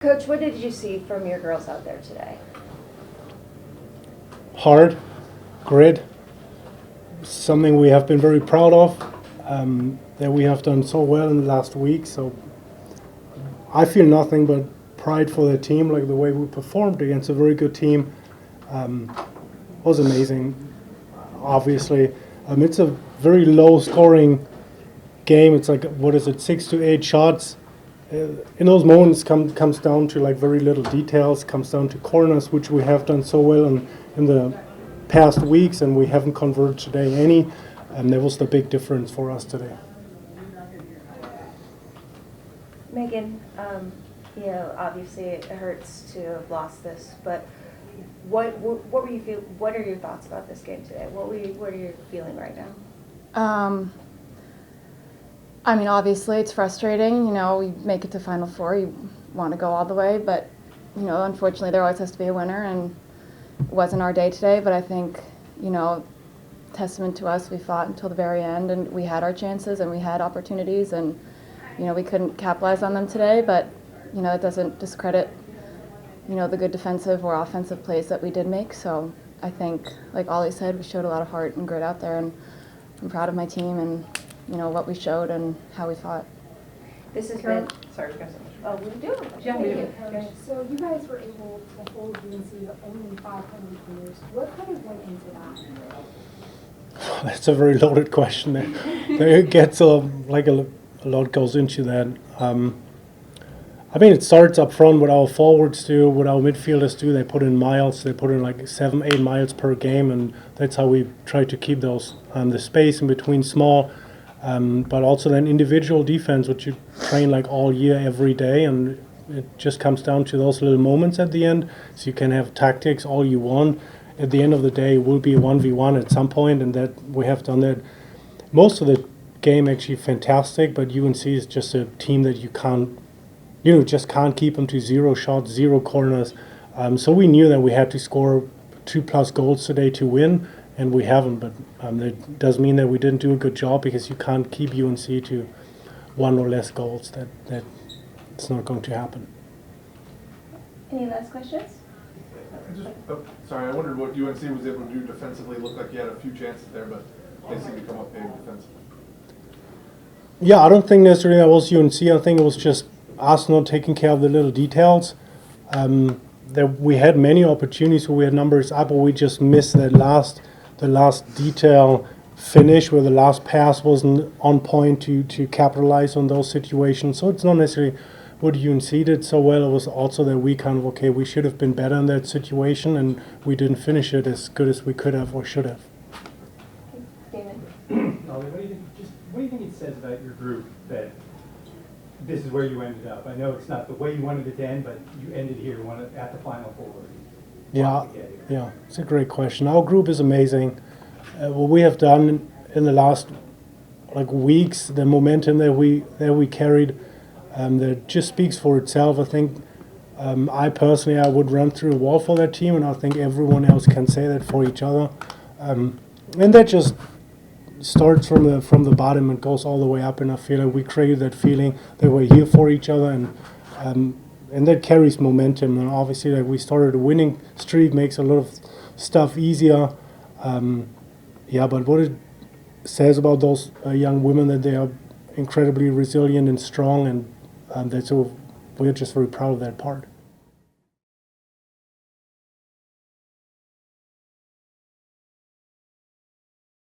Coach, what did you see from your girls out there today? Hard, grit, something we have been very proud of, that we have done so well in the last week. So I feel nothing but pride for the team, like the way we performed against a very good team was amazing. Obviously, it's a very low scoring game. It's like, what is it, 6 to 8 shots. In those moments comes down to like very little details, comes down to corners, which we have done so well in the past weeks, and we haven't converted today any, and that was the big difference for us today. Meghen, obviously it hurts to have lost this, but what were you feel? What are your thoughts about this game today? What are you feeling right now? I mean, obviously it's frustrating. We make it to Final Four. You want to go all the way, but unfortunately there always has to be a winner, and it wasn't our day today. But I think, testament to us, we fought until the very end, and we had our chances and we had opportunities, and we couldn't capitalize on them today. But it doesn't discredit the good defensive or offensive plays that we did make. So I think, like Ole said, we showed a lot of heart and grit out there, and I'm proud of my team and what we showed and how we fought. This has been. Sorry, guys. Oh, we do. Yeah, we do. So you guys were able to hold UNC to only 500 meters. What kind of went into that? That's a very loaded question. It gets a lot goes into that. I mean, it starts up front, what our forwards do, what our midfielders do. They put in miles. They put in like 7-8 miles per game, and that's how we try to keep those the space in between small. But also then individual defense, which you train like all year, every day, and it just comes down to those little moments at the end. So you can have tactics all you want. At the end of the day, it will be a 1v1 at some point, and that we have done that. Most of the game actually fantastic, but UNC is just a team that you just can't keep them to 0 shots, 0 corners. So we knew that we had to score 2+ goals today to win, and we haven't. But that does mean that we didn't do a good job, because you can't keep UNC to 1 or less goals. That it's not going to happen. Any last questions? Sorry, I wondered what UNC was able to do defensively. It looked like you had a few chances there, but they seemed to come up big defensively. Yeah, I don't think necessarily that was UNC. I think it was just us not taking care of the little details. That we had many opportunities where we had numbers up, but we just missed the last detail finish, where the last pass wasn't on point to capitalize on those situations. So it's not necessarily what UNC did so well. It was also that we we should have been better in that situation, and we didn't finish it as good as we could have or should have. David? What do you think it says about your group that this is where you ended up? I know it's not the way you wanted it to end, but you ended here at the Final Four. Yeah, it's a great question. Our group is amazing. What we have done in the last weeks, the momentum that we carried, that just speaks for itself. I think I personally would run through a wall for that team, and I think everyone else can say that for each other. And that just starts from the bottom and goes all the way up, and I feel like we created that feeling that we're here for each other, and that carries momentum. And obviously, we started a winning streak, makes a lot of stuff easier. But what it says about those young women, that they are incredibly resilient and strong, and we're just very proud of that part.